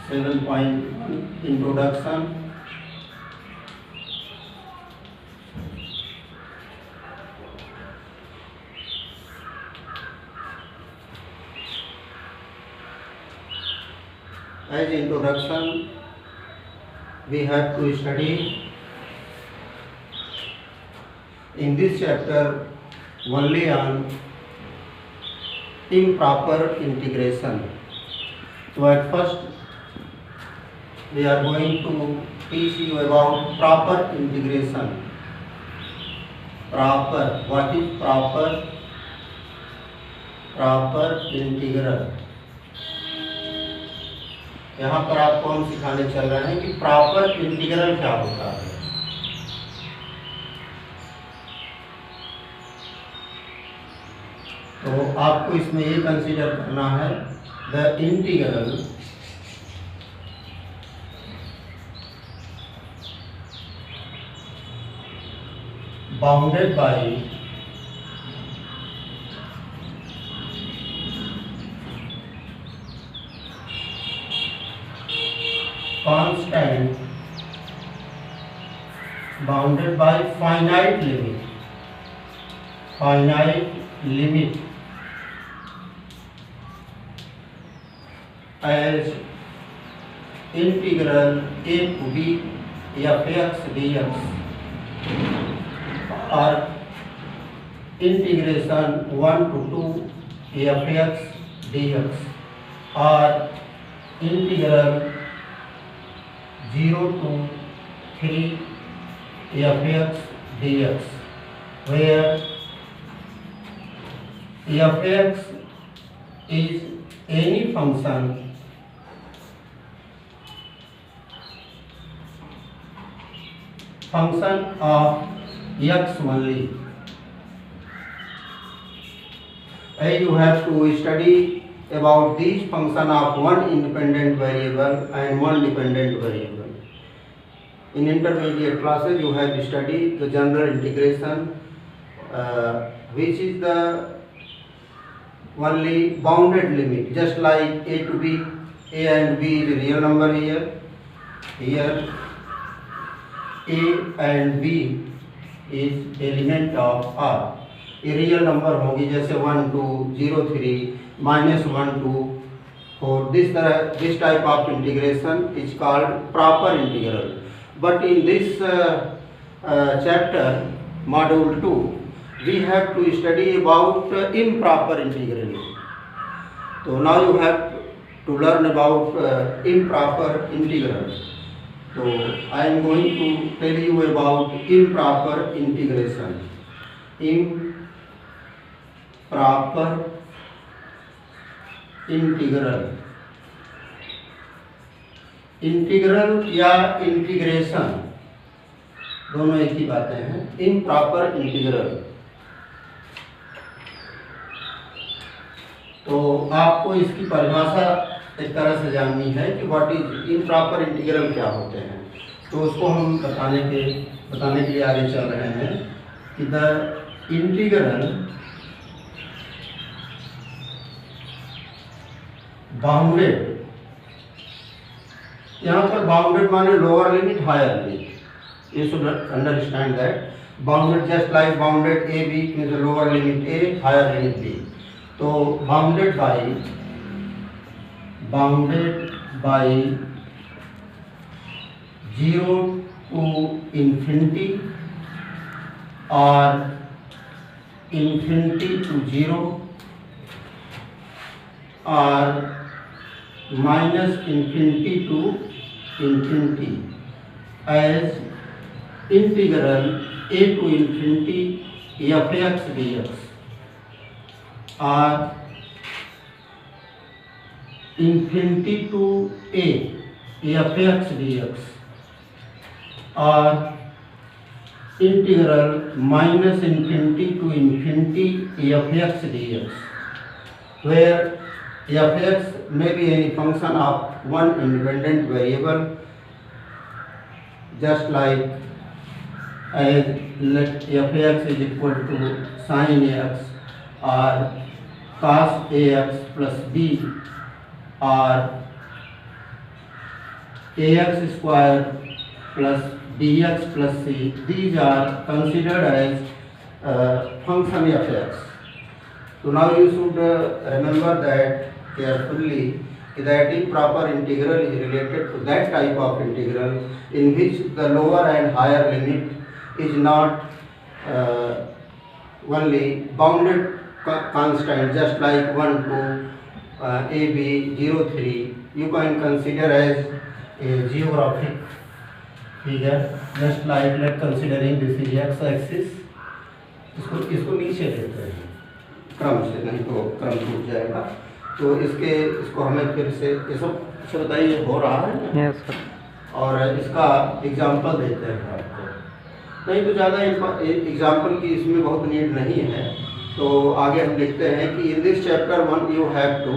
7.1 Introduction. As introduction, we have to study in this chapter only on improper integration. So at first we are going to teach you about proper integration. Proper, what is proper? Proper integral. यहाँ पर आपको हम सिखाने चल रहे हैं कि proper integral क्या होता है। तो आपको इसमें ये कंसीडर करना है the integral bounded by constant bounded by finite limit as integral a to b fx dx or integration 1 to 2 fx dx or integral 0 to 3 fx dx, where fx is any function of x only. And you have to study about these function of one independent variable and one dependent variable. In intermediate classes you have studied the general integration, which is the only bounded limit, just like a to b. A and b is a real number here. Here a and b is element of R. ये real number होगी, जैसे 1 2 0 3 -1 2 4. This type of integration is called proper integral. But in this chapter, module 2, we have to study about improper integral. So now you have to learn about improper integral. So I am going to tell you about improper integration. Improper integral. Integral या integration दोनों एक ही बातें हैं। Improper integral, तो आपको इसकी परिभाषा एक तरह से जाननी है कि व्हाट इज इम्प्रॉपर इंटीग्रल, क्या होते हैं। तो उसको हम बताने के लिए आगे चल रहे हैं कि द इंटीग्रल बाउंडेड, यहाँ पर बाउंडेड माने lower limit higher limit. You should understand that bounded just like bounded A B means lower limit A higher limit B. तो बाउंडेड बाय 0 to infinity और infinity to 0 और -infinity to infinity as integral a to infinity fx dx or infinity to a fx dx or integral -infinity to infinity fx dx, where fx may be any function of one independent variable, just like as let fx is equal to sin ax or cos ax plus b or ax square plus bx plus c, these are considered as function fx. So now you should remember that carefully, that improper integral is related to that type of integral in which the lower and higher limit is not only bounded constant, just like 1 to ab 03, you can consider as a geographic figure, just like let considering this is x axis. इसको नीचे लेते हैं क्रम से, नहीं तो क्रम टूट जाएगा। तो इसको हमें फिर से ये सब बताइए हो रहा है। Yes sir. और इसका एग्जाम्पल देते हैं आपको, नहीं तो ज़्यादा एग्जाम्पल की इसमें बहुत नीड नहीं है। तो आगे हम लिखते हैं कि in this chapter 1 you have to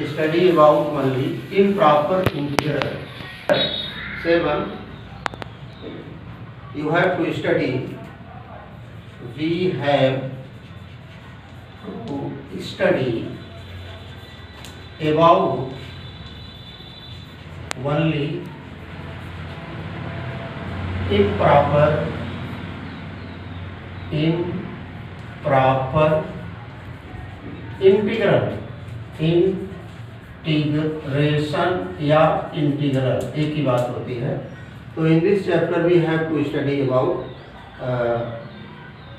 study about only improper integral. 7 you have to study, we have to study about only improper integration या इंटीग्रल एक ही बात होती है। तो in this chapter we have to study about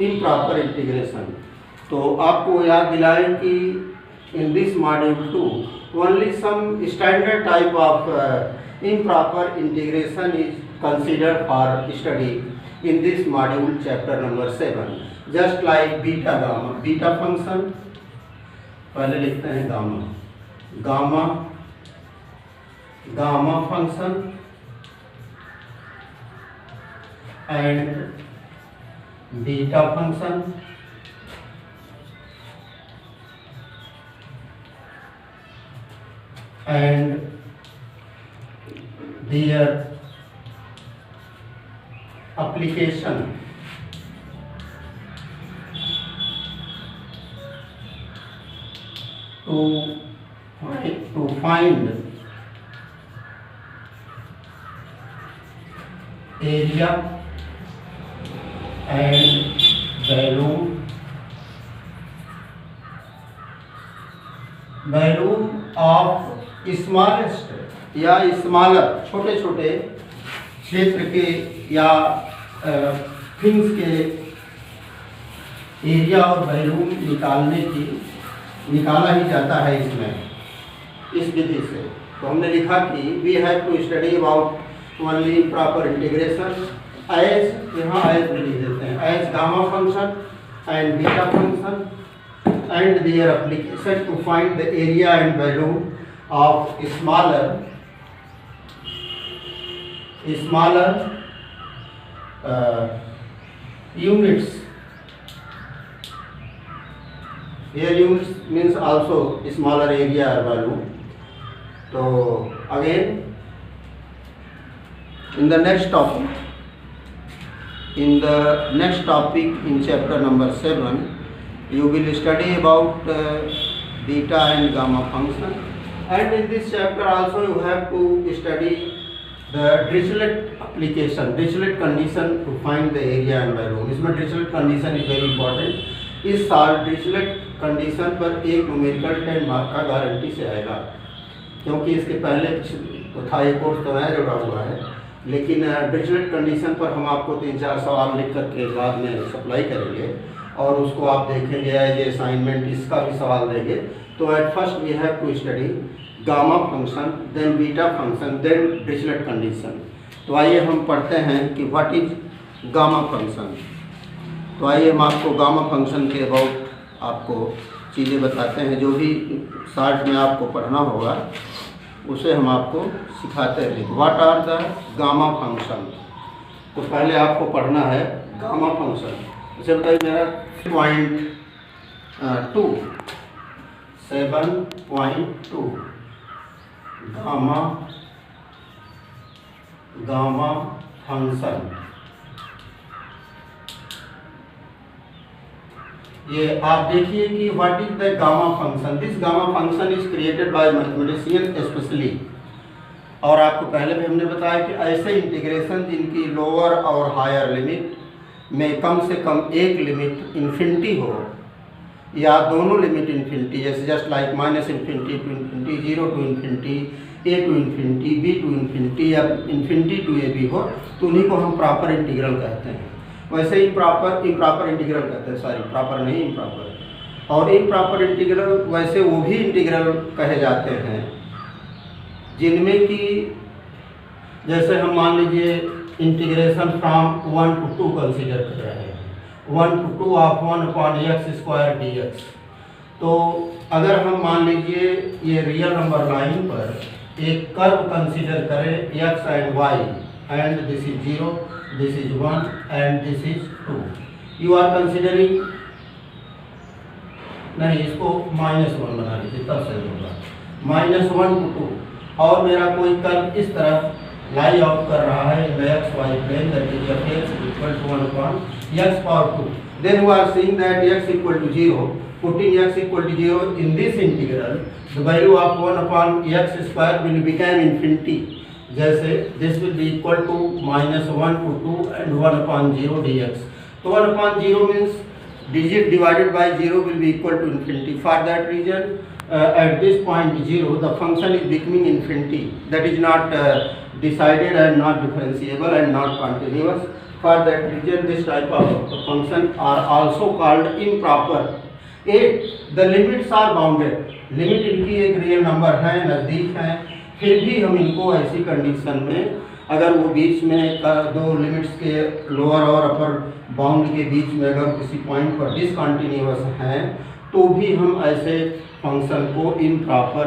improper integration. तो आपको याद दिलाएं कि in this module 2 only some standard type of improper integration is considered for study in this module chapter number 7, just like beta gamma. Beta function पहले लिखते हैं gamma function and beta function and their application to find area and volume of smallest या smaller छोटे छोटे क्षेत्र के या things के एरिया और वॉल्यूम निकाला ही जाता है इसमें, इस विधि से। तो हमने लिखा कि we have to study about only proper integration as, यहाँ एज लिख देते हैं, as gamma function and beta function and their application to find the area and value of smaller units. Here units means also smaller area or value. So again in the next topic in chapter number 7 you will study about beta and gamma function, and in this chapter also you have to study the Dirichlet application, Dirichlet condition to find the area and value. इसमें Dirichlet condition is very important। इस साल Dirichlet condition पर एक numerical 10 mark का guarantee से आएगा, क्योंकि इसके पहले तो था एक कोर्स तो नया जुड़ा हुआ है, लेकिन Dirichlet कंडीशन पर हम आपको 3-4 सवाल लिख करके बाद में सप्लाई करेंगे और उसको आप देखेंगे एज असाइनमेंट, इसका भी सवाल देंगे। तो at first we have to study gamma function, then beta function, then Dirichlet condition. तो आइए हम पढ़ते हैं कि व्हाट इज गामा फंक्शन। तो आइए हम आपको गामा फंक्शन के अबाउट आपको चीज़ें बताते हैं, जो भी शार्ट में आपको पढ़ना होगा उसे हम आपको सिखाते हैं। What are the gamma function. तो पहले आपको पढ़ना है गामा फंक्शन। जैसे बताइए मेरा 7.2 गामा फंक्शन। ये आप देखिए कि what is the gamma function. This gamma function is created by mathematician specially. और आपको पहले भी हमने बताया कि ऐसे इंटीग्रेशन जिनकी लोअर और हायर लिमिट में कम से कम एक लिमिट इन्फिनिटी हो या दोनों लिमिट इन्फिनिटी, जैसे just like minus infinity to infinity, zero to infinity, A to infinity, B to infinity या इन्फिनिटी टू ए बी हो, तो उन्हीं को हम प्रॉपर इंटीग्रल कहते हैं। वैसे इम्प्रॉपर इंटीग्रल कहते हैं, सॉरी प्रॉपर नहीं इम्प्रॉपर। और इम्प्रॉपर इंटीग्रल वैसे वो भी इंटीग्रल कहे जाते हैं जिनमें कि जैसे हम मान लीजिए इंटीग्रेशन फ्रॉम 1 to 2 कंसीडर कर रहे हैं, 1 to 2 ऑफ 1/x² dx। तो अगर हम मान लीजिए ये रियल नंबर लाइन पर एक कर्व कंसीडर करें x and y, and this is 0, this is 1 and this is 2, you are considering, नहीं इसको -1 बना लीजिए तब सही होगा, -1 to 2, और मेरा कोई कर्व इस तरफ लाई आउट कर रहा है in the xy plane, that is f(x) = 1/x², then we are seeing that x = 0, putting x = 0 in this integral, the value of 1/x² will become infinity, जैसे this will be equal to -1 to 2 and 1/0 dx। तो 1/0 means digit divided by 0 will be equal to infinity. For that reason at this point 0 the function is becoming infinity, that is not decided and not differentiable and not continuous. For that reason this type of function are also called improper. 8 the limits are bounded, limit इनकी एक real number है, नज़दीक है, फिर भी हम इनको ऐसी कंडीशन में अगर वो बीच में दो लिमिट्स के लोअर और अपर बाउंड के बीच में अगर किसी पॉइंट पर डिसकंटिन्यूअस हैं तो भी हम ऐसे फंक्शन को इम्प्रॉपर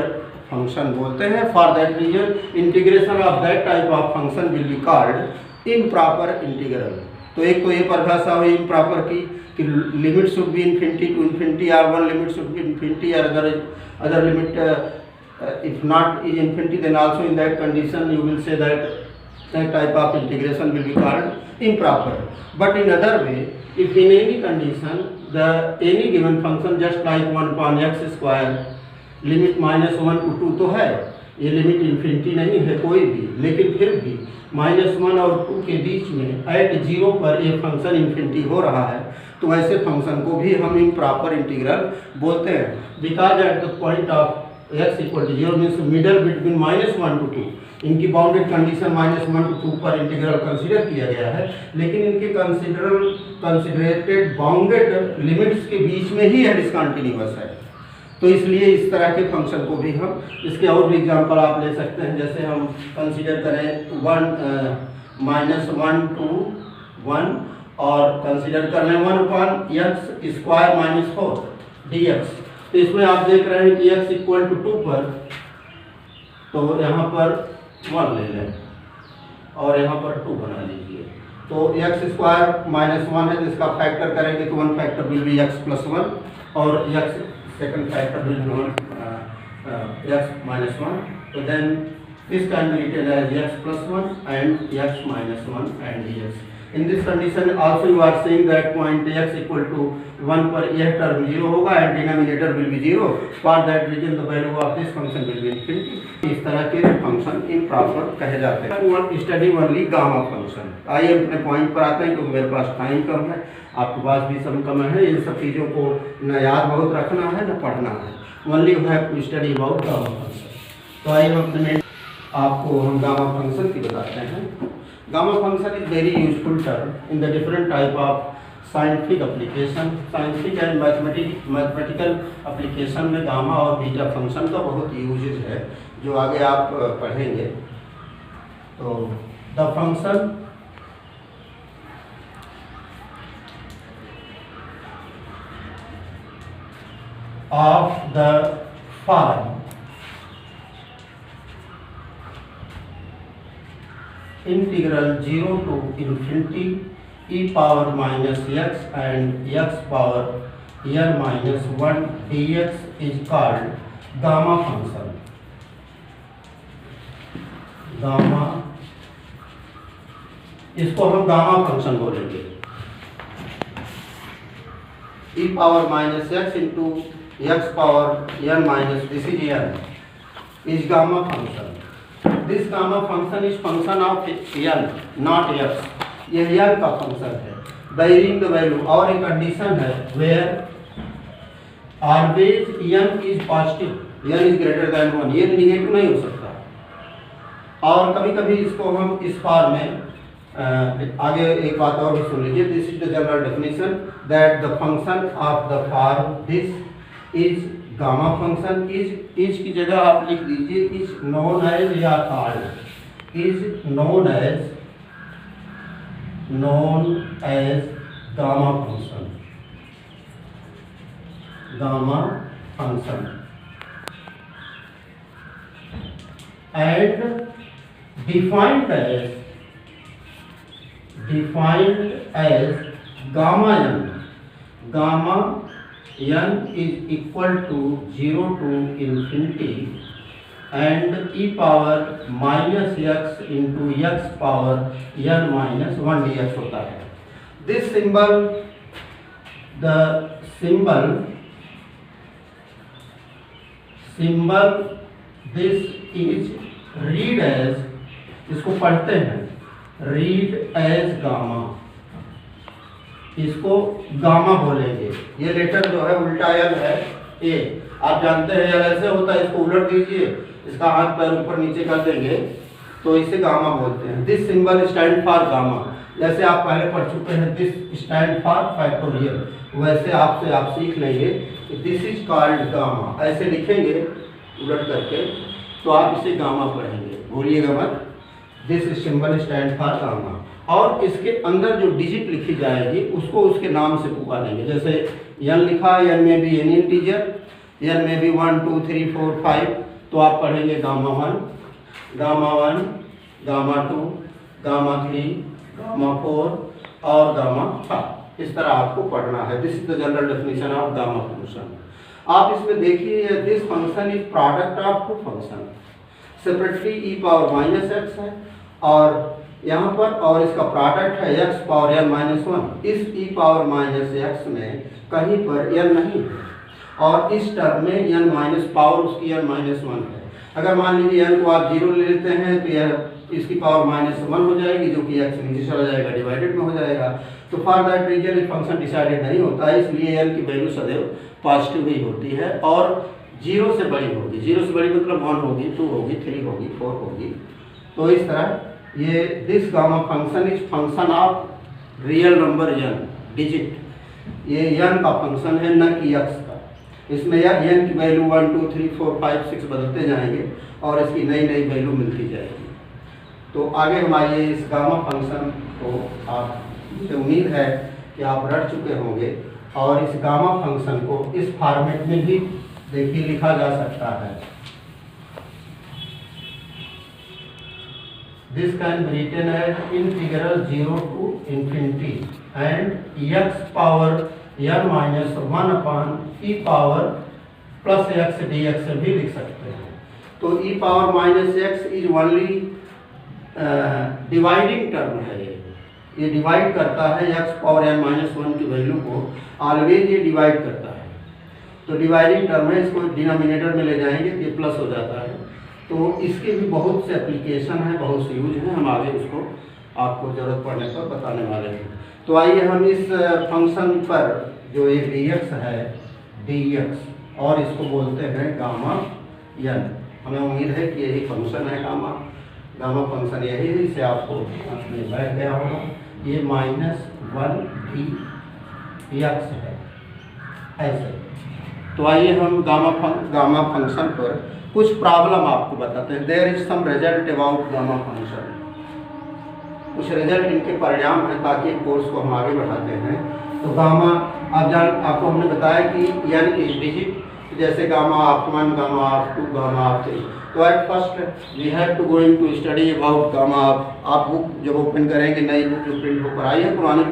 फंक्शन बोलते हैं। For that reason integration of that type of function will be called improper integral. तो एक तो ये परिभाषा हुई इम्प्रॉपर की कि limit should be infinity to infinity, और one limit should be infinity, और other limit if not is infinity, then also in that condition you will say that type of integration will be called improper. But in other way, if in any condition the any given function just like 1/x² limit -1 to 2 तो है, ये limit infinity नहीं है कोई भी, लेकिन फिर भी -1 और 2 के बीच में एट 0 पर ये फंक्शन इन्फिनिटी हो रहा है, तो ऐसे फंक्शन को भी हम इम्प्रॉपर इंटीग्रल बोलते हैं। Because at the point of x = 0 means middle between -1 to 2, इनकी बाउंडेड कंडीशन -1 to 2 पर इंटीग्रल कंसीडर किया गया है, लेकिन इनके कंसिडरेटेड बाउंडेड लिमिट्स के बीच में ही है डिसकंटिन्यूअस है। तो इसलिए इस तरह के फंक्शन को भी हम, इसके और भी एग्जांपल आप ले सकते हैं, जैसे हम कंसीडर करें 1 to 1 और कंसीडर कर लें 1/x² - 4 dx। तो इसमें आप देख रहे हैं कि x = 2 पर, तो यहाँ पर 1 ले लें और यहाँ पर 2 बना लीजिए, तो x² - 1 है, तो इसका फैक्टर करेंगे तो 1 फैक्टर विल बी x + 1 और x second factor will be x - 1, तो then this can be written as x + 1 and x - 1 and dx। In this condition also you are saying that point x = 1 पर यह term 0 होगा and denominator will be 0, for that reason the value of this function will be infinity। इस तरह के function improper कहे जाते हैं। Study only gamma function. आइए अपने पॉइंट पर आते हैं, क्योंकि मेरे पास टाइम कम है, आपके पास भी समय कम है, इन सब चीज़ों को न याद बहुत रखना है न पढ़ना है, only you have to study about gamma function. तो आइए अपने आपको हम गामा फंक्शन की बताते हैं। Gamma function is very useful term in the different type of scientific application, scientific and mathematical application में गामा और बीटा फंक्शन का बहुत यूजेज है, जो आगे आप पढ़ेंगे। तो the function of the form integral 0 to infinity e power minus x and x power n minus 1 dx is called gamma function। Gamma, इसको हम गामा फंक्शन बोलेंगे। e power minus x into x power n minus this is n is gamma function। This gamma function is function of N not X. यह N का function है varying the value, और एक condition है where always N is positive, N is greater than 1, ये negative नहीं हो सकता। और कभी कभी इसको हम इस फॉर्म में आगे एक बात और भी सुन लीजिए। This is the general definition that the function of the form this is gamma function. Is की जगह आप लिख दीजिए इज नोन एज या called, is known as gamma function, gamma function and defined as gamma n. Gamma n is equal to 0 to infinity and e power minus x into x power n minus 1 dx होता है। This symbol, the symbol this is read as, इसको पढ़ते हैं read as gamma, इसको gamma बोलेंगे। ये letter जो है उल्टा एल है ए, आप जानते हैं एल ऐसे होता है, इसको उलट दीजिए, इसका हाथ पैर ऊपर नीचे कर देंगे तो इसे गामा बोलते हैं। This symbol stand for gamma, जैसे आप पहले पढ़ चुके हैं दिस स्टैंड फॉर फैक्टोरियल, वैसे आप सीख लेंगे दिस इज कॉल्ड गामा, ऐसे लिखेंगे उलट करके तो आप इसे गामा पढ़ेंगे, भूलिएगा मत। This symbol stand for gamma, और इसके अंदर जो डिजिट लिखी जाएगी उसको उसके नाम से पुकारेंगे। जैसे एन लिखा है, एन में भी एनी इंटीजर, एन में भी 1 2 3 4 5, तो आप पढ़ेंगे gamma 1, gamma 1, gamma 2, gamma 3, gamma 4 और गामा 5। इस तरह आपको पढ़ना है। This is the general definition of gamma function. आप इसमें देखिए this function is product of two function, separately E power minus X है और यहाँ पर, और इसका प्रोडक्ट है एक्स पावर एन माइनस 1। इस ई पावर माइनस एक्स में कहीं पर एन नहीं है और इस टर्म में एन माइनस पावर उसकी एन माइनस 1 है। अगर मान लीजिए एन को आप 0 ले लेते हैं तो यह इसकी पावर माइनस 1 हो जाएगी, जो कि एक्स नीचे चला जाएगा, डिवाइडेड में हो जाएगा। तो फॉर दैट रीजन ये फंक्शन डिसाइडेड नहीं होता है, इसलिए एन की वैल्यू सदैव पॉजिटिव ही होती है और 0 से बड़ी होगी। 0 से बड़ी मतलब 1 होगी, 2 होगी, 3 होगी, 4 होगी। तो इस तरह ये this gamma function is function of real number N digit, ये एन का फंक्शन है न कि एक्स का। इसमें एन की वैल्यू 1 2 3 4 5 6 बदलते जाएंगे और इसकी नई नई वैल्यू मिलती जाएगी। तो आगे हम आइए इस गामा फंक्शन को, आप मुझे उम्मीद है कि आप रट चुके होंगे और इस गामा फंक्शन को इस फॉर्मेट में भी देखिए लिखा जा सकता है। This can be written as integral 0 to infinity and x power n minus 1 upon e power plus x dx भी लिख सकते हैं। तो e power minus x is only dividing term है, ये डिवाइड करता है x पावर n माइनस 1 की वैल्यू को, ऑलवेज ये डिवाइड करता है। तो डिवाइडिंग टर्म है, इसको डिनोमिनेटर में ले जाएंगे तो ये प्लस हो जाता है। तो इसके भी बहुत से एप्लीकेशन हैं, बहुत से यूज हैं, हम आगे उसको आपको ज़रूरत पड़ने पर बताने वाले हैं। तो आइए हम इस फंक्शन पर जो एक dx है dx और इसको बोलते हैं गामा n। हमें उम्मीद है कि यही फंक्शन है गामा फंक्शन यही है, इसे आपको में बैठ गया होगा। ये -1 dx है ऐसे। तो आइए हम गामा फंक्शन पर कुछ प्रॉब्लम आपको बताते हैं। There is some result about gamma function, कुछ रिजल्ट इनके परिणाम हैं ताकि कोर्स को हम आगे बढ़ाते हैं। तो गामा आपको हमने बताया कि यानी कि डिजिट, जैसे gamma of 1, gamma of 2, gamma of 3। तो at first we have to going to study about gamma. आप बुक जब ओपन करेंगे, नई बुक जो प्रिंट होकर आई है, पुरानी